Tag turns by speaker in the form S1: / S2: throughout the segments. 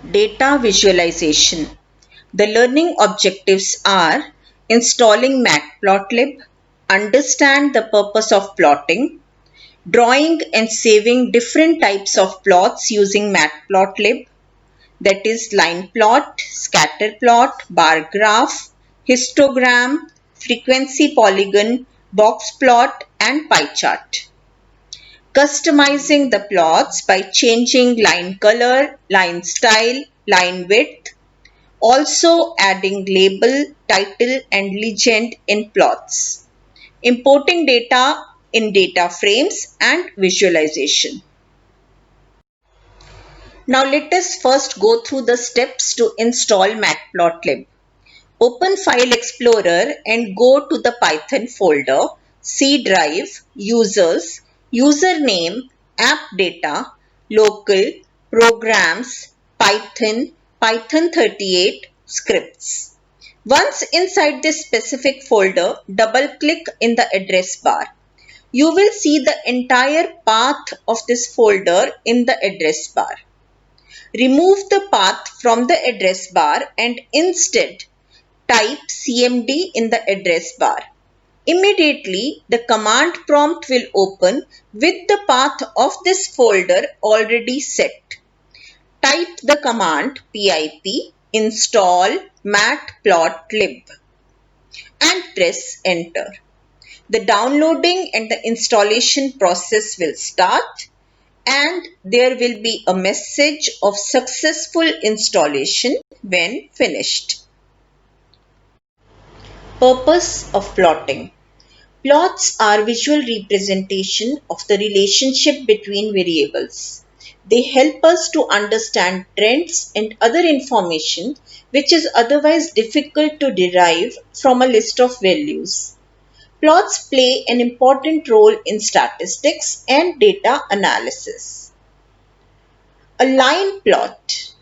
S1: Data visualization. The learning objectives are installing Matplotlib, understand the purpose of plotting, drawing and saving different types of plots using Matplotlib, that is line plot, scatter plot, bar graph, histogram, frequency polygon, box plot, and pie chart. Customizing the plots by changing line color, line style, line width, also adding label, title, and legend in plots. Importing data in data frames and visualization. Now let us first go through the steps to install Matplotlib. Open File Explorer and go to the Python folder, C drive, users, username, app data, local, programs, Python, Python 38, scripts. Once inside this specific folder, double-click in the address bar. You will see the entire path of this folder in the address bar. Remove the path from the address bar and instead type cmd in the address bar. Immediately, the command prompt will open with the path of this folder already set. Type the command pip install matplotlib and press enter. The downloading and the installation process will start and there will be a message of successful installation when finished. Purpose of plotting. Plots are visual representation of the relationship between variables. They help us to understand trends and other information which is otherwise difficult to derive from a list of values. Plots play an important role in statistics and data analysis. A line plot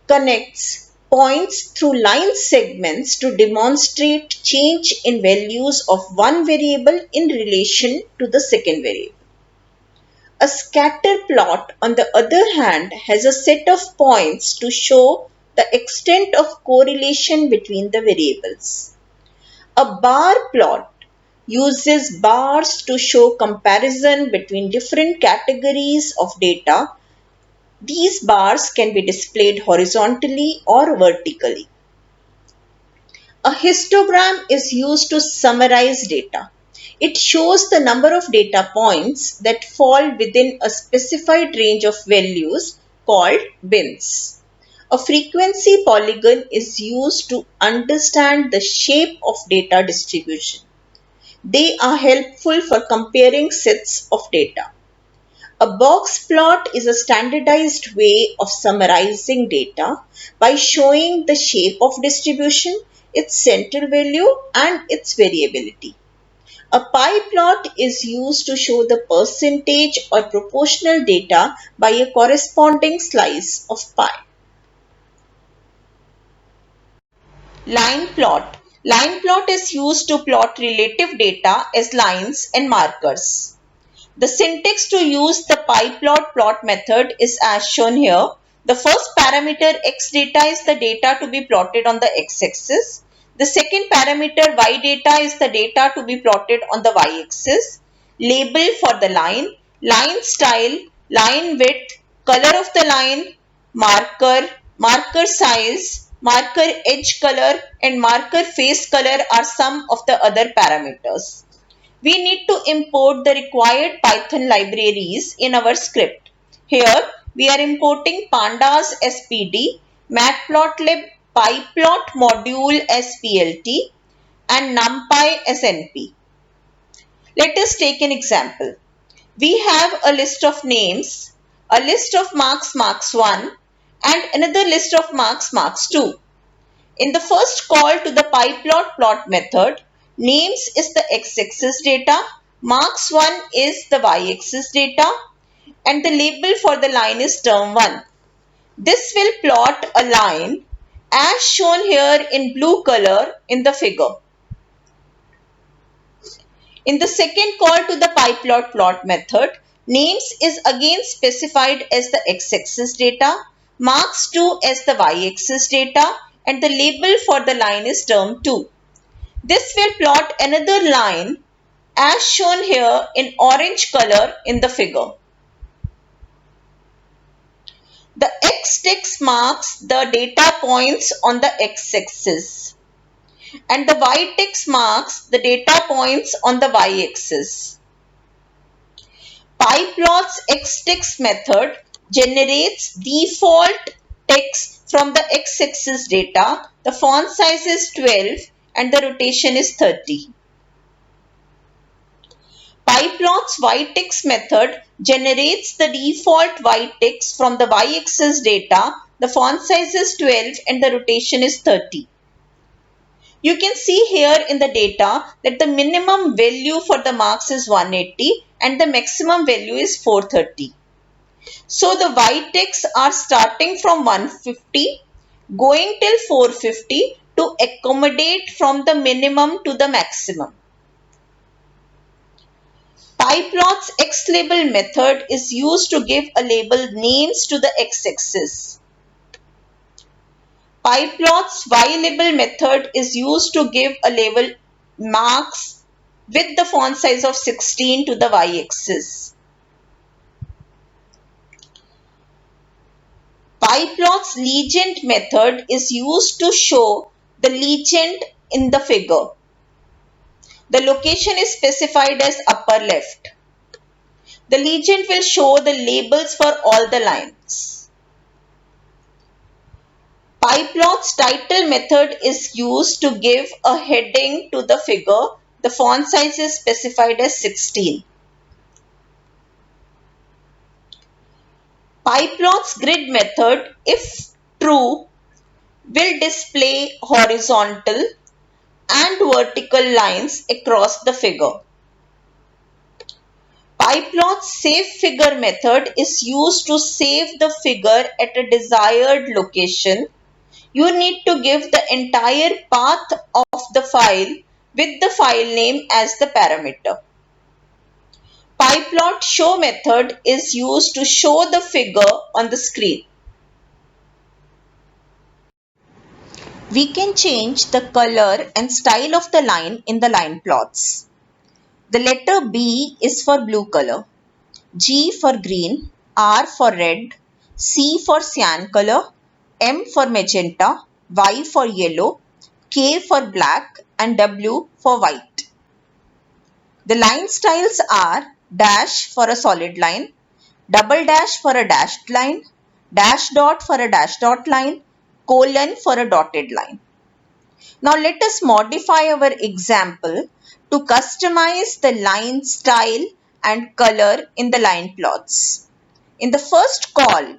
S1: connects points through line segments to demonstrate change in values of one variable in relation to the second variable. A scatter plot, on the other hand, has a set of points to show the extent of correlation between the variables. A bar plot uses bars to show comparison between different categories of data. These bars can be displayed horizontally or vertically. A histogram is used to summarize data. It shows the number of data points that fall within a specified range of values called bins. A frequency polygon is used to understand the shape of data distribution. They are helpful for comparing sets of data. A box plot is a standardized way of summarizing data by showing the shape of distribution, its central value, and its variability. A pie plot is used to show the percentage or proportional data by a corresponding slice of pie. Line plot. Line plot is used to plot relative data as lines and markers. The syntax to use the pyplot plot method is as shown here. The first parameter x data is the data to be plotted on the x-axis. The second parameter y data is the data to be plotted on the y-axis. Label for the line style, line width, color of the line, marker, marker size, marker edge color, and marker face color are some of the other parameters. We need to import the required Python libraries in our script. Here, we are importing pandas spd, matplotlib pyplot module splt, and numpy snp. Let us take an example. We have a list of names, a list of marks 1, and another list of marks 2. In the first call to the pyplot plot method, names is the x-axis data, marks1 is the y-axis data, and the label for the line is term1. This will plot a line as shown here in blue color in the figure. In the second call to the pyplot plot method, names is again specified as the x-axis data, marks 2 as the y-axis data, and the label for the line is term 2. This will plot another line as shown here in orange color in the figure. The x-text marks the data points on the x-axis and the y-text marks the data points on the y-axis. PyPlot's x-text method generates default text from the x-axis data. The font size is 12 and the rotation is 30. PyPlot's y-text method generates the default y-text from the y-axis data. The font size is 12 and the rotation is 30. You can see here in the data that the minimum value for the marks is 180 and the maximum value is 430. So the y-texts are starting from 150 going till 450 to accommodate from the minimum to the maximum. PyPlot's x-label method is used to give a label names to the x-axis. PyPlot's y-label method is used to give a label marks with the font size of 16 to the y-axis. PyPlot's legend method is used to show the legend in the figure. The location is specified as upper left. The legend will show the labels for all the lines. PyPlot's title method is used to give a heading to the figure. The font size is specified as 16. PyPlot's grid method, if true, will display horizontal and vertical lines across the figure. PyPlot's save figure method is used to save the figure at a desired location. You need to give the entire path of the file with the file name as the parameter. PyPlot show method is used to show the figure on the screen. We can change the color and style of the line in the line plots. The letter B is for blue color, G for green, R for red, C for cyan color, M for magenta, Y for yellow, K for black and W for white. The line styles are dash for a solid line, double dash for a dashed line, dash dot for a dash dot line, colon for a dotted line. Now let us modify our example to customize the line style and color in the line plots. In the first call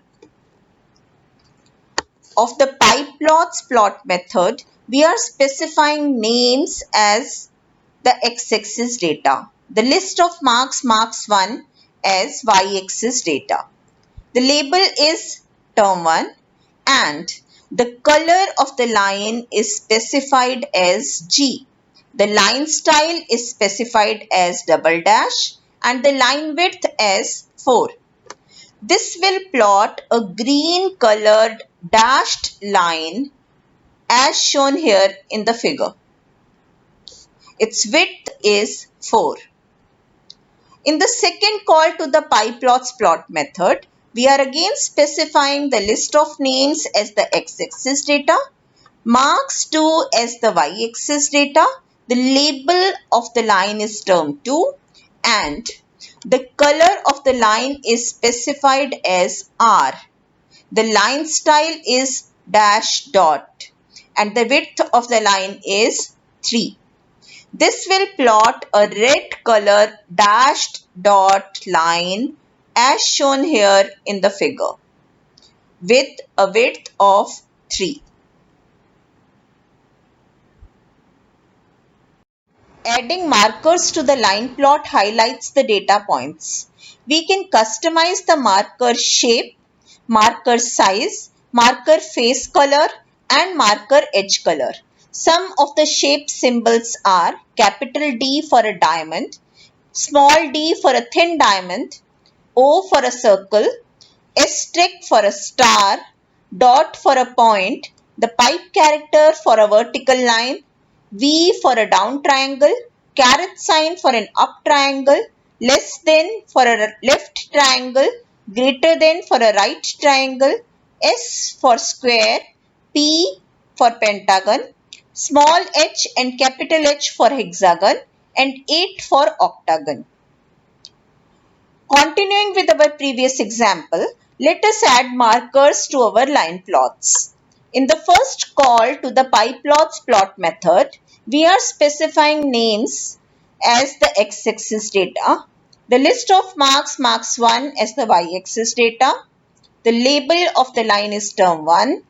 S1: of the PyPlot's plot method, we are specifying names as the x-axis data. The list of marks 1 as y-axis data. The label is term 1 and the color of the line is specified as G. The line style is specified as double dash and the line width as 4. This will plot a green colored dashed line as shown here in the figure. Its width is 4. In the second call to the PyPlot's plot method, we are again specifying the list of names as the x-axis data, marks 2 as the y-axis data, the label of the line is term 2 and the color of the line is specified as R. The line style is dash dot and the width of the line is 3. This will plot a red color dashed dot line as shown here in the figure with a width of 3. Adding markers to the line plot highlights the data points. We can customize the marker shape, marker size, marker face color and marker edge color. Some of the shape symbols are capital D for a diamond, small d for a thin diamond, O for a circle, asterisk for a star, dot for a point, the pipe character for a vertical line, V for a down triangle, caret sign for an up triangle, less than for a left triangle, greater than for a right triangle, S for square, P for pentagon, small h and capital H for hexagon, and 8 for octagon. Continuing with our previous example, let us add markers to our line plots. In the first call to the PyPlots plot method, we are specifying names as the x-axis data, the list of marks marks 1 as the y-axis data, the label of the line is term 1,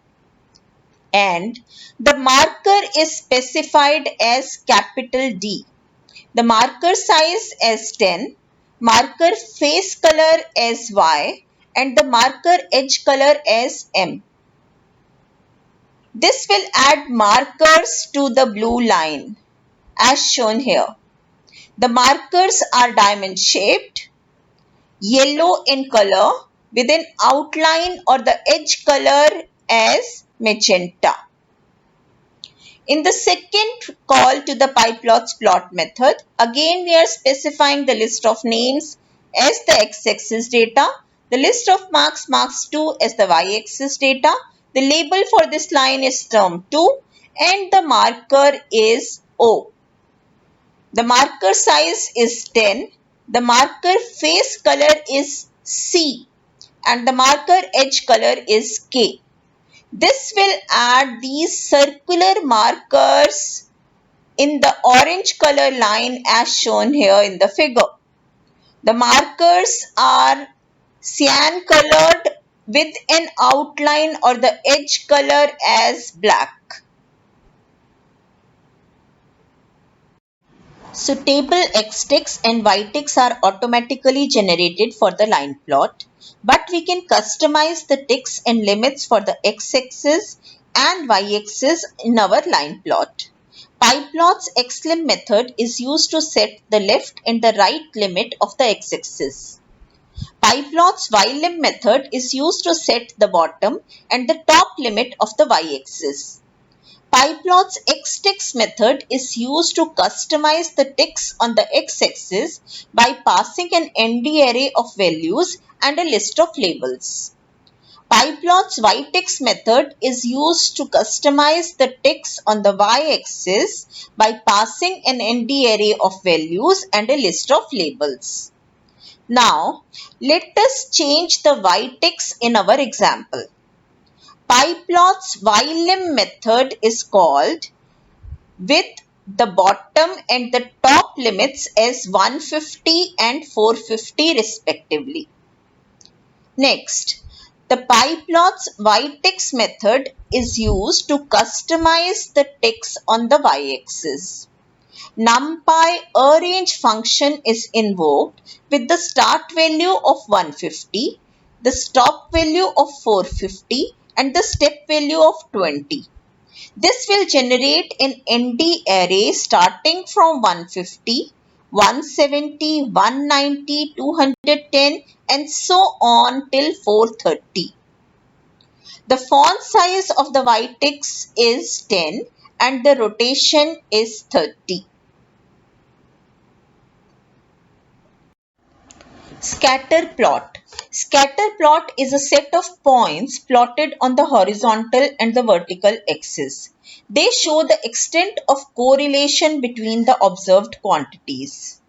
S1: and the marker is specified as capital D. The marker size as 10, marker face color as Y, and the marker edge color as M. This will add markers to the blue line as shown here. The markers are diamond shaped, yellow in color with an outline or the edge color as magenta. In the second call to the PyPlots plot method, again we are specifying the list of names as the x-axis data, the list of marks marks 2 as the y-axis data, the label for this line is term 2 and the marker is O. The marker size is 10, the marker face color is C and the marker edge color is K. This will add these circular markers in the orange color line as shown here in the figure. The markers are cyan colored with an outline or the edge color as black. So table X ticks and Y ticks are automatically generated for the line plot, but we can customize the ticks and limits for the x-axis and y-axis in our line plot. PyPlot's xlim method is used to set the left and the right limit of the x-axis. PyPlot's ylim method is used to set the bottom and the top limit of the y-axis. PyPlot's xticks method is used to customize the ticks on the x-axis by passing an ND array of values and a list of labels. PyPlot's yticks method is used to customize the ticks on the y-axis by passing an ND array of values and a list of labels. Now, let us change the yticks in our example. PyPlot's ylim method is called with the bottom and the top limits as 150 and 450 respectively. Next, the PyPlot's yticks method is used to customize the ticks on the y-axis. NumPy arrange function is invoked with the start value of 150, the stop value of 450 and the step value of 20. This will generate an ND array starting from 150, 170, 190, 210 and so on till 430. The font size of the yticks is 10 and the rotation is 30. Scatter plot. Scatter plot is a set of points plotted on the horizontal and the vertical axis. They show the extent of correlation between the observed quantities.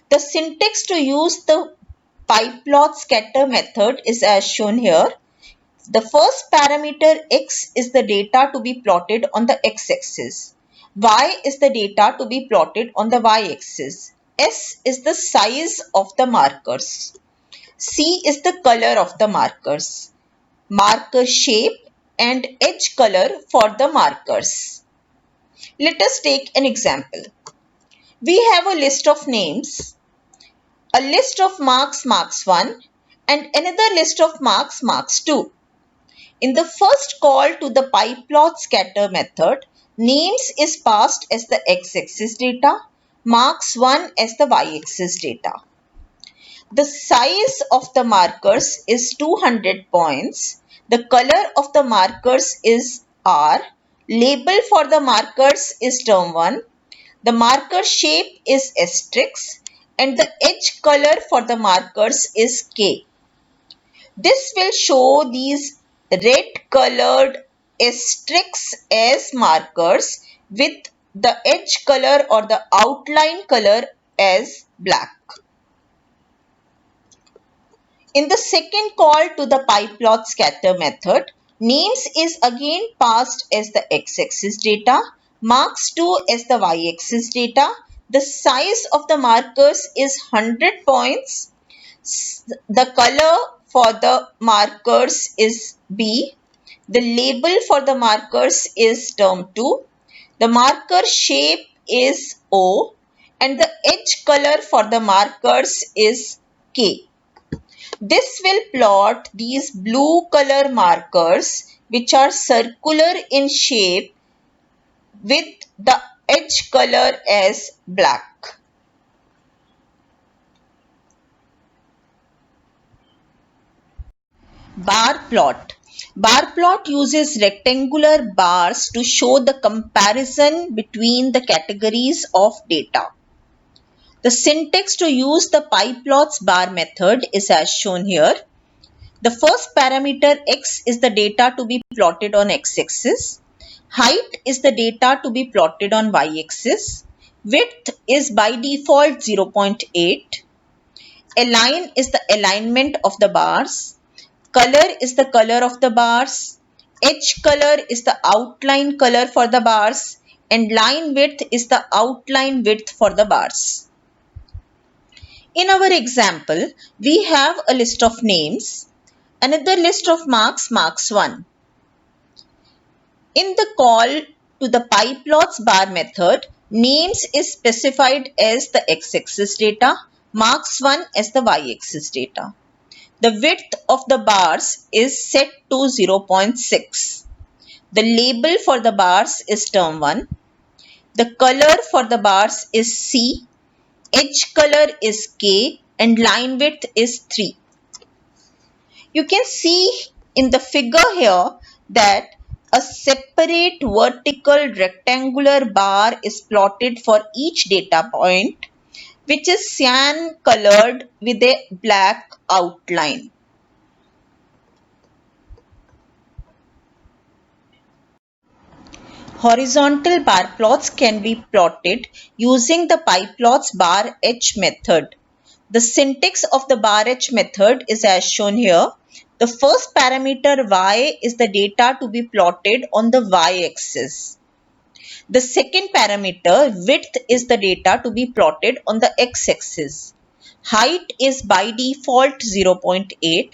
S1: The syntax to use the PyPlot scatter method is as shown here. The first parameter x is the data to be plotted on the x-axis. Y is the data to be plotted on the y-axis. S is the size of the markers. C is the color of the markers. Marker shape and edge color for the markers. Let us take an example. We have a list of names, a list of marks marks 1 and another list of marks marks 2. In the first call to the PyPlot scatter method, names is passed as the x-axis data, marks 1 as the y-axis data. The size of the markers is 200 points. The color of the markers is R. Label for the markers is term 1. The marker shape is asterisk and the edge color for the markers is K. This will show these red colored asterisks as markers with the edge color or the outline color as black. In the second call to the PyPlot scatter method, names is again passed as the x-axis data, marks 2 as the y-axis data. The size of the markers is 100 points. The color for the markers is B. The label for the markers is term 2. The marker shape is O and the edge color for the markers is K. This will plot these blue color markers which are circular in shape with the edge color as black. Bar plot. Bar plot uses rectangular bars to show the comparison between the categories of data. The syntax to use the PyPlots bar method is as shown here. The first parameter x is the data to be plotted on x-axis. Height is the data to be plotted on y-axis. Width is by default 0.8. Align is the alignment of the bars. Color is the color of the bars. Edge color is the outline color for the bars. And line width is the outline width for the bars. In our example, we have a list of names. Another list of marks, marks 1. In the call to the PyPlots bar method, names is specified as the x-axis data, marks 1 as the y-axis data. The width of the bars is set to 0.6. The label for the bars is term 1. The color for the bars is C, edge color is K and line width is 3. You can see in the figure here that a separate vertical rectangular bar is plotted for each data point, which is cyan colored with a black outline. Horizontal bar plots can be plotted using the PyPlots bar H method. The syntax of the bar H method is as shown here. The first parameter y is the data to be plotted on the y-axis. The second parameter width is the data to be plotted on the x-axis. Height is by default 0.8.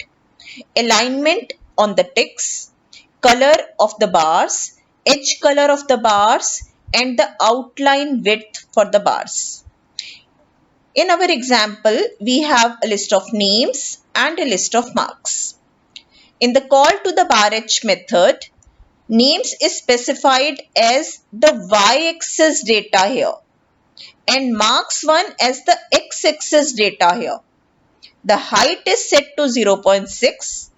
S1: Alignment on the ticks. Color of the bars. Edge color of the bars and the outline width for the bars. In our example, we have a list of names and a list of marks. In the call to the bar H method, names is specified as the y-axis data here and marks 1 as the x-axis data here. The height is set to 0.6.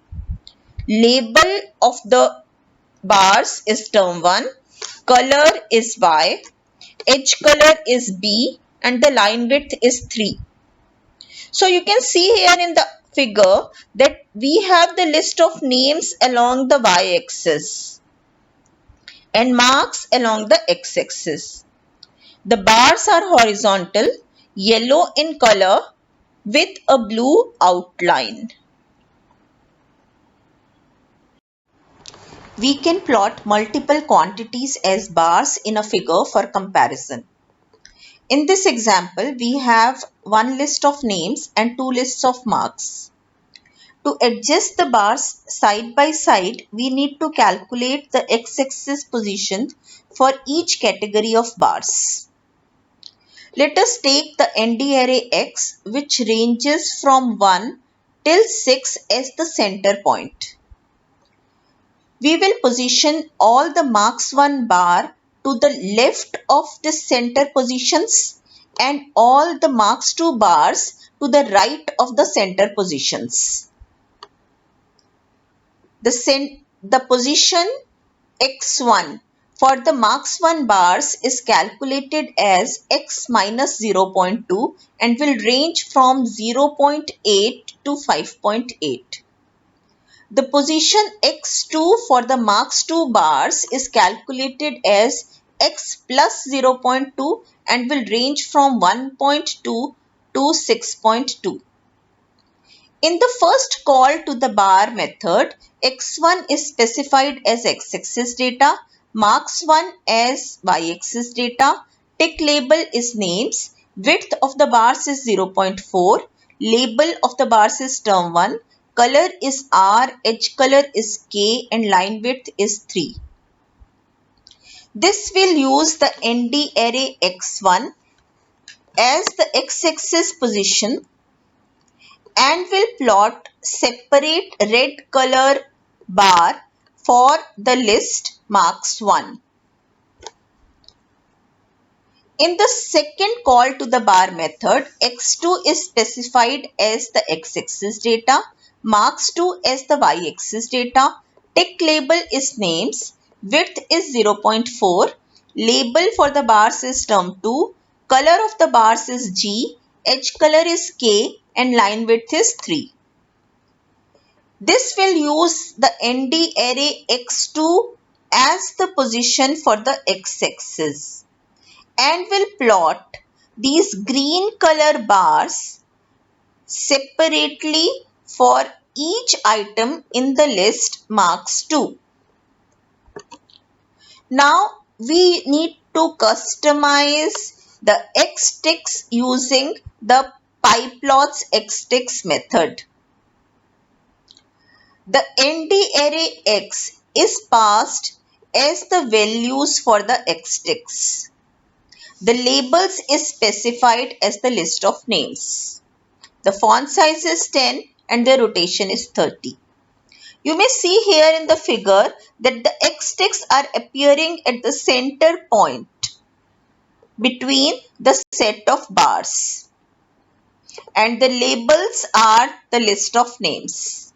S1: Label of the bars is term 1. Color is Y. Edge color is B and the line width is 3. So you can see here in the figure that we have the list of names along the y-axis and marks along the x-axis. The bars are horizontal, yellow in color with a blue outline. We can plot multiple quantities as bars in a figure for comparison. In this example, we have one list of names and two lists of marks. To adjust the bars side by side, we need to calculate the x-axis position for each category of bars. Let us take the ND array X, which ranges from 1 till 6 as the center point. We will position all the marks 1 bar to the left of the center positions and all the marks 2 bars to the right of the center positions. The position x1 for the marks 1 bars is calculated as x minus 0.2 and will range from 0.8 to 5.8. The position x2 for the marks 2 bars is calculated as x plus 0.2 and will range from 1.2 to 6.2. In the first call to the bar method, x1 is specified as x-axis data, marks 1 as y-axis data, tick label is names, width of the bars is 0.4, label of the bars is term 1, color is R, edge color is K and line width is 3. This will use the ND array x1 as the x-axis position and will plot separate red color bar for the list marks 1. In the second call to the bar method, x2 is specified as the x-axis data, marks 2 as the y-axis data, tick label is names, width is 0.4, label for the bars is term 2, color of the bars is G, edge color is K and line width is 3. This will use the ND array x2 as the position for the x-axis and will plot these green color bars separately for each item in the list marks 2. Now we need to customize the xticks using the pyplots xticks method. The ND array x is passed as the values for the xticks. The labels is specified as the list of names. The font size is 10 and the rotation is 30. You may see here in the figure that the xticks are appearing at the center point between the set of bars and the labels are the list of names.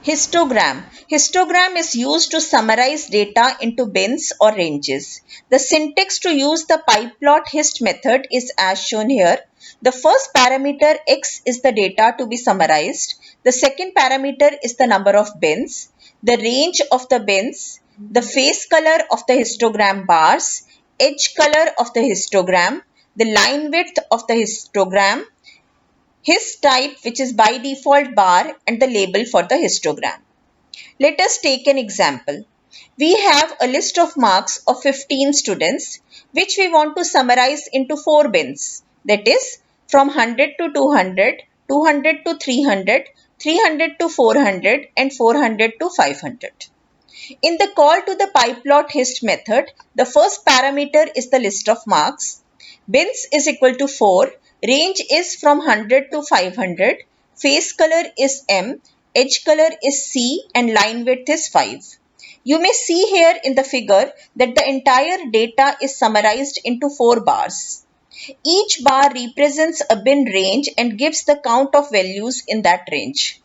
S1: Histogram. Histogram is used to summarize data into bins or ranges. The syntax to use the pyplot hist method is as shown here. The first parameter x is the data to be summarized. The second parameter is the number of bins, the range of the bins, the face color of the histogram bars, edge color of the histogram, the line width of the histogram, hist type which is by default bar and the label for the histogram. Let us take an example. We have a list of marks of 15 students which we want to summarize into 4 bins, that is from 100 to 200, 200 to 300, 300 to 400 and 400 to 500. In the call to the pyplot hist method, the first parameter is the list of marks. Bins is equal to 4. Range is from 100 to 500. Face color is M. Edge color is C and line width is 5. You may see here in the figure that the entire data is summarized into 4 bars. Each bar represents a bin range and gives the count of values in that range.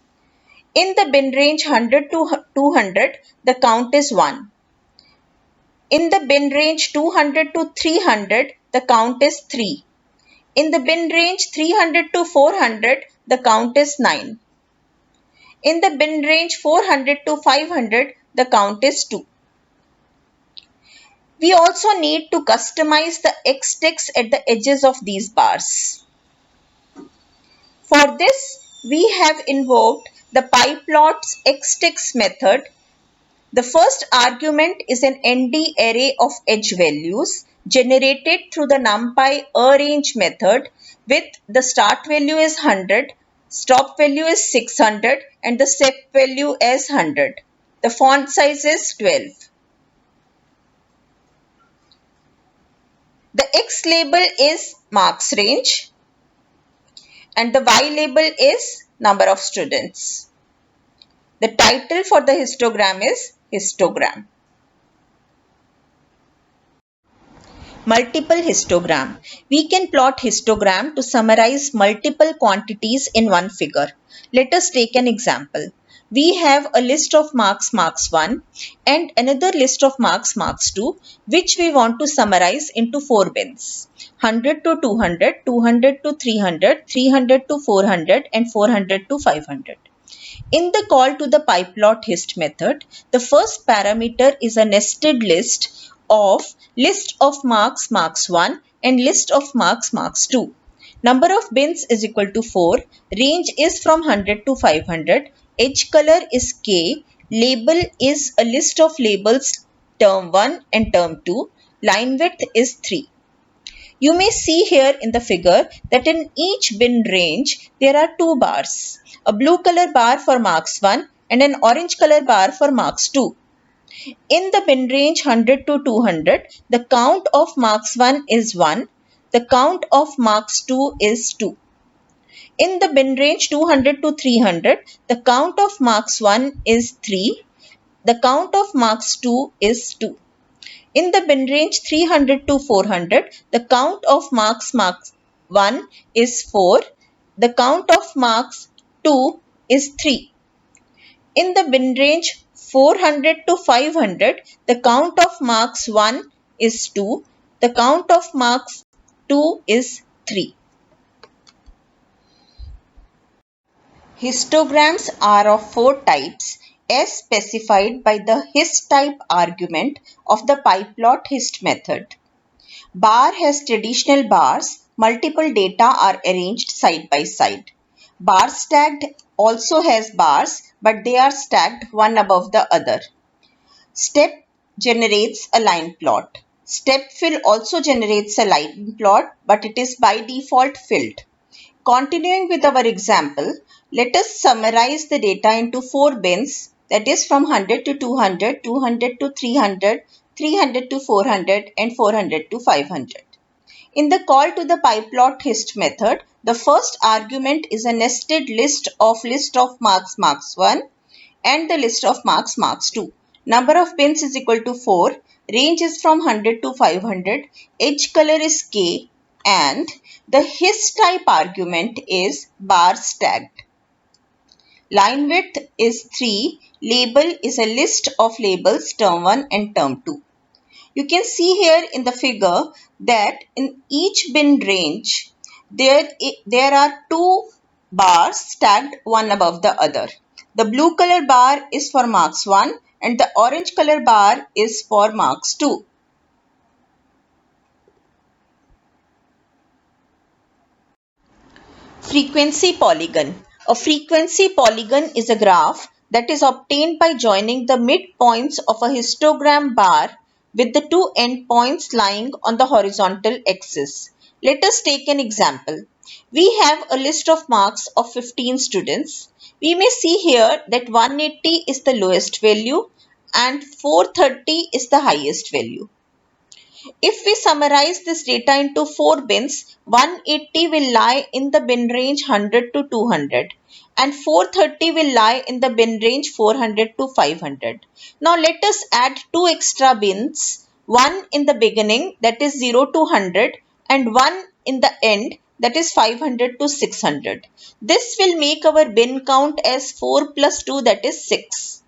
S1: In the bin range 100 to 200, the count is 1. In the bin range 200 to 300, the count is 3. In the bin range 300 to 400, the count is 9. In the bin range 400 to 500, the count is 2. We also need to customize the xticks at the edges of these bars. For this, we have invoked the pyplots xticks method. The first argument is an ND array of edge values generated through the NumPy arrange method with the start value is 100, stop value is 600 and the step value is 100. The font size is 12. The X label is marks range and the Y label is number of students. The title for the histogram is histogram. Multiple histogram. We can plot histogram to summarize multiple quantities in one figure. Let us take an example. We have a list of marks marks 1 and another list of marks 2, which we want to summarize into 4 bins. 100 to 200, 200 to 300, 300 to 400 and 400 to 500. In the call to the PyPlot hist method, the first parameter is a nested list of marks 1 and list of marks 2. Number of bins is equal to 4. Range is from 100 to 500. Edge color is K. Label is a list of labels term 1 and term 2. Line width is 3. You may see here in the figure that in each bin range there are two bars, a blue color bar for marks 1 and an orange color bar for marks 2. In the bin range 100 to 200, the count of marks 1 is 1, the count of marks 2 is 2. In the bin range 200 to 300, the count of marks 1 is 3, the count of marks 2 is 2. In the bin range 300 to 400, the count of marks 1 is 4. The count of marks 2 is 3. In the bin range 400 to 500, the count of marks 1 is 2. The count of marks 2 is 3. Histograms are of 4 types as specified by the hist type argument of the PyPlot hist method. Bar has traditional bars. Multiple data are arranged side by side. Bar stacked also has bars, but they are stacked one above the other. Step generates a line plot. Step fill also generates a line plot, but it is by default filled. Continuing with our example, let us summarize the data into 4 bins, that is from 100 to 200, 200 to 300, 300 to 400 and 400 to 500. In the call to the PyPlot hist method, the first argument is a nested list of marks 1 and the list of marks 2. Number of bins is equal to 4. Range is from 100 to 500. Edge color is K and the hist type argument is bar stacked. Line width is 3. Label is a list of labels term 1 and term 2. You can see here in the figure that in each bin range there are two bars stacked one above the other. The blue color bar is for marks 1 and the orange color bar is for marks 2. Frequency polygon. A frequency polygon is a graph that is obtained by joining the midpoints of a histogram bar with the two endpoints lying on the horizontal axis. Let us take an example. We have a list of marks of 15 students. We may see here that 180 is the lowest value and 430 is the highest value. If we summarize this data into 4 bins, 180 will lie in the bin range 100 to 200 and 430 will lie in the bin range 400 to 500. Now let us add 2 extra bins, one in the beginning that is 0 to 100 and one in the end that is 500 to 600. This will make our bin count as 4 plus 2 that is 6.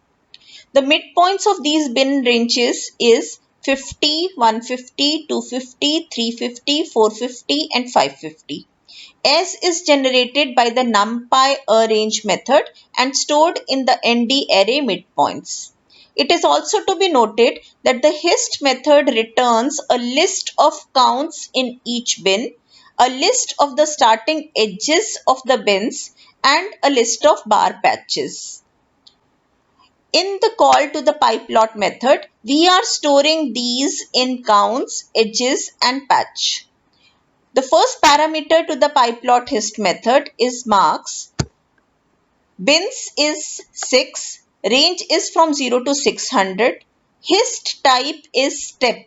S1: The midpoints of these bin ranges is 50, 150, 250, 350, 450 and 550. S is generated by the NumPy arrange method and stored in the ND array midpoints. It is also to be noted that the hist method returns a list of counts in each bin, a list of the starting edges of the bins and a list of bar patches. In the call to the PyPlot method, we are storing these in counts, edges and patch. The first parameter to the PyPlot hist method is marks. Bins is 6. Range is from 0 to 600. Hist type is step.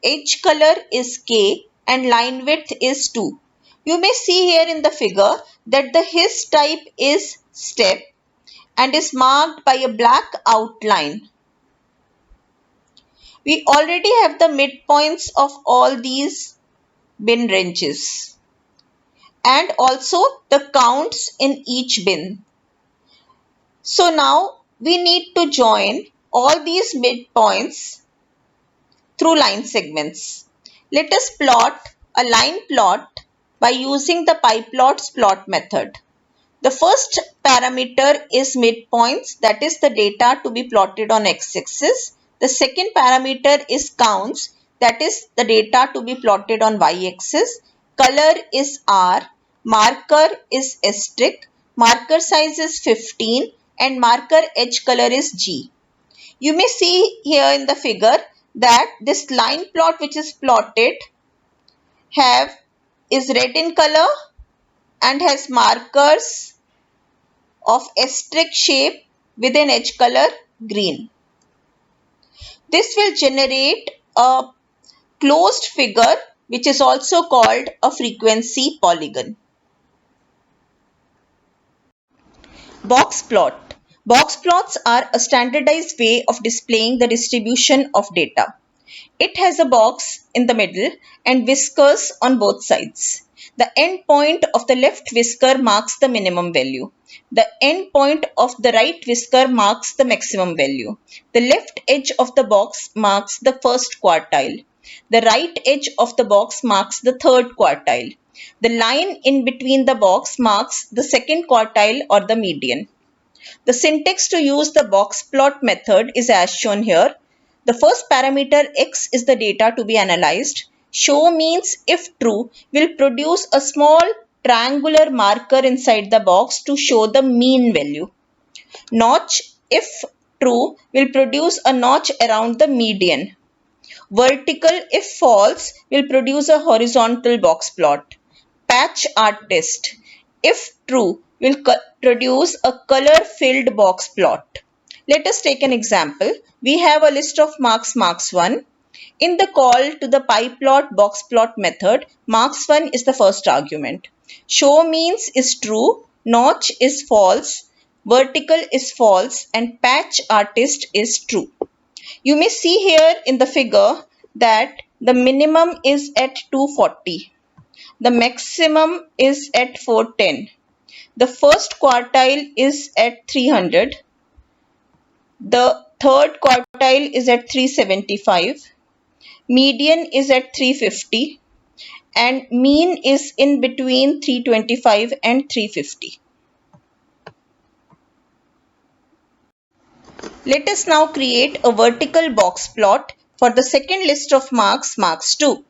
S1: Edge color is K and line width is 2. You may see here in the figure that the hist type is step and is marked by a black outline. We already have the midpoints of all these bin ranges and also the counts in each bin. So now we need to join all these midpoints through line segments. Let us plot a line plot by using the PyPlots plot method. The first parameter is midpoints, that is the data to be plotted on x-axis. The second parameter is counts, that is the data to be plotted on y-axis. Color is R, marker is asterisk, marker size is 15 and marker edge color is G. You may see here in the figure that this line plot which is plotted is red in color and has markers of asterisk shape with an edge color green. This will generate a closed figure which is also called a frequency polygon. Box plot. Box plots are a standardized way of displaying the distribution of data. It has a box in the middle and whiskers on both sides. The end point of the left whisker marks the minimum value. The end point of the right whisker marks the maximum value. The left edge of the box marks the first quartile. The right edge of the box marks the third quartile. The line in between the box marks the second quartile or the median. The syntax to use the box plot method is as shown here. The first parameter x is the data to be analyzed. Show means if true will produce a small triangular marker inside the box to show the mean value. Notch, if true, will produce a notch around the median. Vertical, if false, will produce a horizontal box plot. Patch artist, if true, will produce a color-filled box plot. Let us take an example. We have a list of marks 1. In the call to the PyPlot box plot method, marks 1 is the first argument. Show means is true, notch is false, vertical is false, and patch artist is true. You may see here in the figure that the minimum is at 240. The maximum is at 410. The first quartile is at 300. The third quartile is at 375. Median is at 350. And mean is in between 325 and 350. Let us now create a vertical box plot for the second list of marks 2.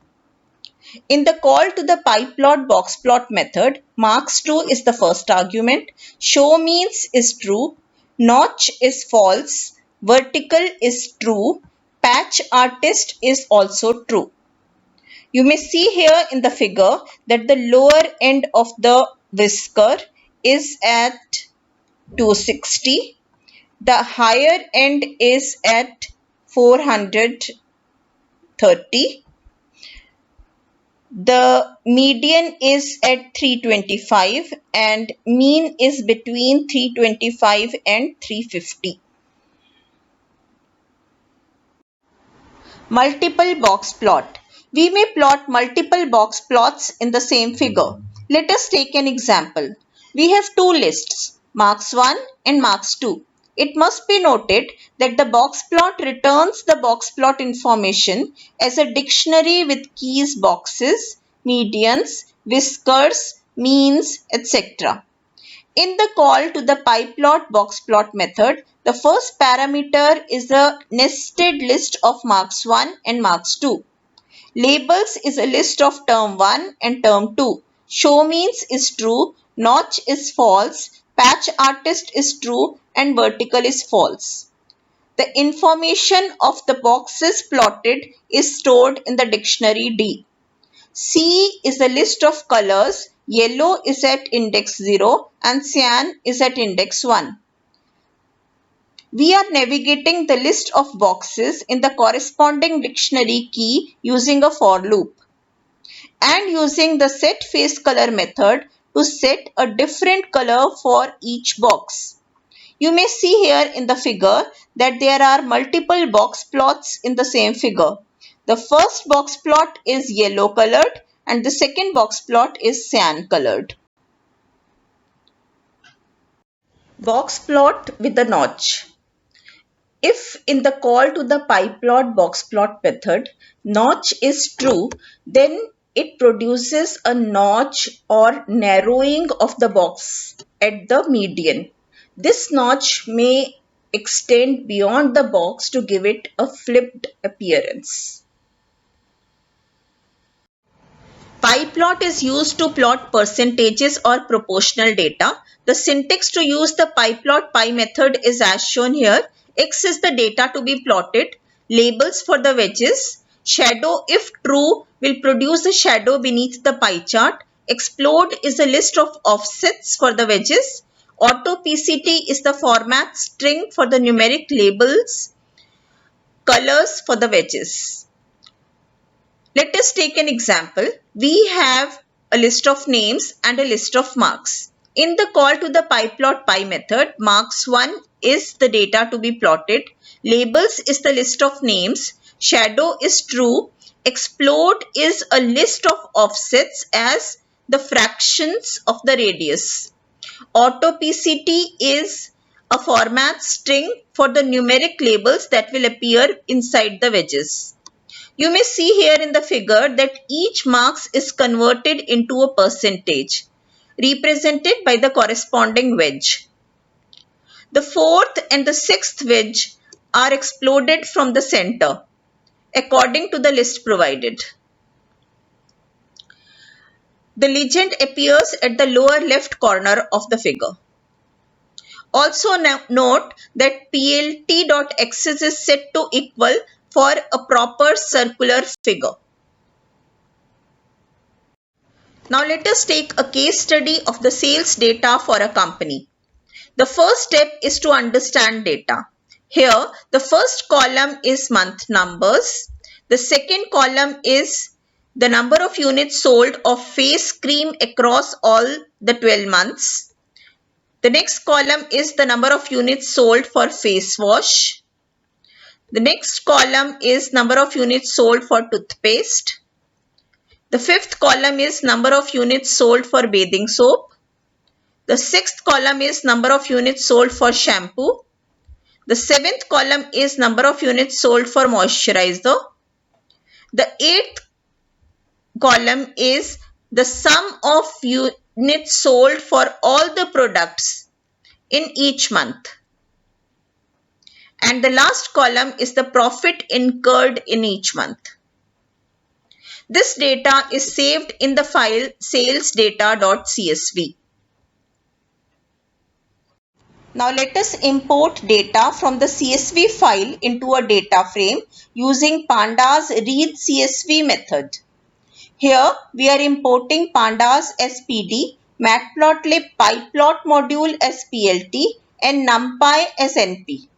S1: In the call to the PyPlot box plot method, marks 2 is the first argument, show means is true, notch is false, vertical is true, patch artist is also true. You may see here in the figure that the lower end of the whisker is at 260. The higher end is at 430. The median is at 325 and mean is between 325 and 350. Multiple box plot. We may plot multiple box plots in the same figure. Let us take an example. We have two lists, marks 1 and marks 2. It must be noted that the box plot returns the box plot information as a dictionary with keys boxes, medians, whiskers, means, etc. In the call to the PyPlot box plot method, the first parameter is a nested list of marks 1 and marks 2. Labels is a list of term 1 and term 2. Show means is true, notch is false, patch artist is true and vertical is false. The information of the boxes plotted is stored in the dictionary D. C is a list of colors. Yellow is at index 0 and cyan is at index 1. We are navigating the list of boxes in the corresponding dictionary key using a for loop and using the set face color method to set a different color for each box. You may see here in the figure that there are multiple box plots in the same figure. The first box plot is yellow colored and the second box plot is cyan colored. Box plot with a notch. If in the call to the PyPlot box plot method, notch is true, then it produces a notch or narrowing of the box at the median. This notch may extend beyond the box to give it a flipped appearance. PyPlot is used to plot percentages or proportional data. The syntax to use the PyPlot py method is as shown here. X is the data to be plotted. Labels for the wedges. Shadow, if true, will produce a shadow beneath the pie chart. Explode is a list of offsets for the wedges. Auto PCT is the format string for the numeric labels. Colors for the wedges. Let us take an example. We have a list of names and a list of marks. In the call to the PyPlot py method, marks1 is the data to be plotted. Labels is the list of names. Shadow is true. Explode is a list of offsets as the fractions of the radius. Auto PCT is a format string for the numeric labels that will appear inside the wedges. You may see here in the figure that each marks is converted into a percentage, represented by the corresponding wedge. The fourth and the sixth wedge are exploded from the center, according to the list provided. The legend appears at the lower left corner of the figure. Also note that plt.axis is set to equal for a proper circular figure. Now let us take a case study of the sales data for a company. The first step is to understand data. Here, the first column is month numbers. The second column is the number of units sold of face cream across all the 12 months. The next column is the number of units sold for face wash. The next column is number of units sold for toothpaste. The fifth column is number of units sold for bathing soap. The sixth column is number of units sold for shampoo. The seventh column is number of units sold for moisturizer. The eighth column is the sum of units sold for all the products in each month. And the last column is the profit incurred in each month. This data is saved in the file salesdata.csv. Now let us import data from the CSV file into a data frame using Pandas read CSV method. Here we are importing Pandas as PD, Matplotlib PyPlot module as PLT and NumPy as NP.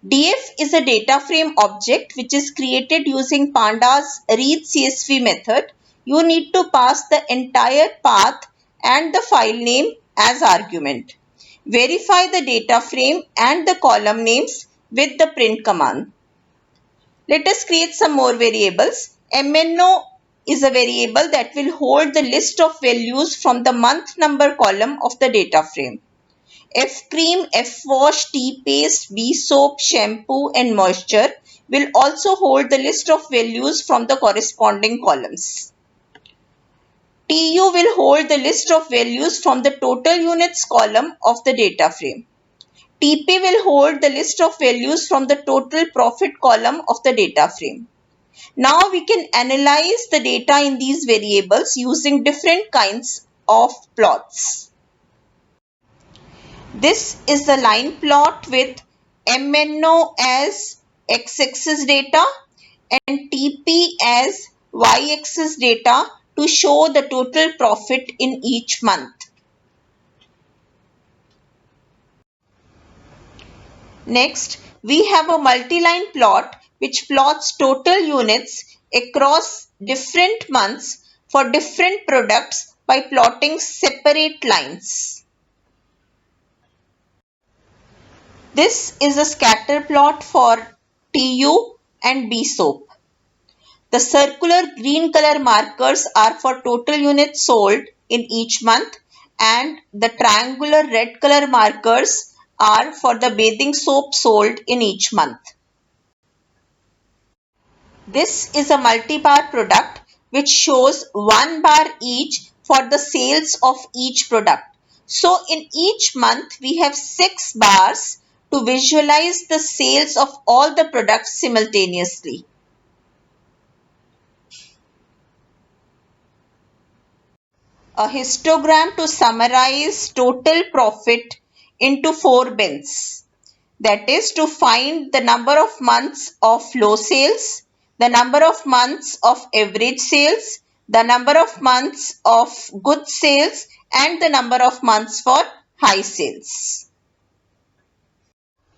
S1: DF is a data frame object which is created using Pandas read CSV method. You need to pass the entire path and the file name as argument. Verify the data frame and the column names with the print command. Let us create some more variables. MNO is a variable that will hold the list of values from the month number column of the data frame. F cream, F wash, tea paste, V soap, shampoo and moisture will also hold the list of values from the corresponding columns. TU will hold the list of values from the total units column of the data frame. TP will hold the list of values from the total profit column of the data frame. Now we can analyze the data in these variables using different kinds of plots. This is the line plot with MNO as x-axis data and TP as y-axis data to show the total profit in each month. Next, we have a multi-line plot which plots total units across different months for different products by plotting separate lines. This is a scatter plot for TU and B soap. The circular green color markers are for total units sold in each month, and the triangular red color markers are for the bathing soap sold in each month. This is a multi-bar product which shows 1 bar each for the sales of each product. So in each month we have 6 bars to visualize the sales of all the products simultaneously. A histogram to summarize total profit into 4 bins. That is to find the number of months of low sales, the number of months of average sales, the number of months of good sales, and the number of months for high sales.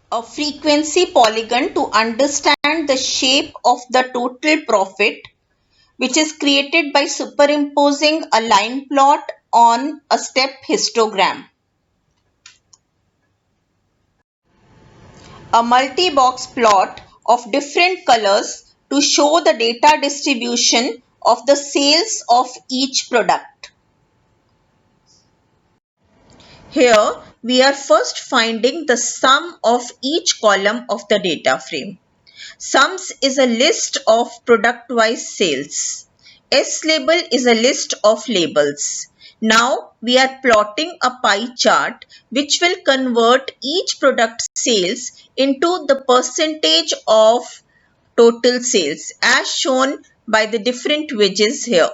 S1: A frequency polygon to understand the shape of the total profit, which is created by superimposing a line plot on a step histogram. A multi-box plot of different colors to show the data distribution of the sales of each product. Here we are first finding the sum of each column of the data frame. Sums is a list of product-wise sales. S label is a list of labels. Now we are plotting a pie chart which will convert each product sales into the percentage of total sales as shown by the different wedges here.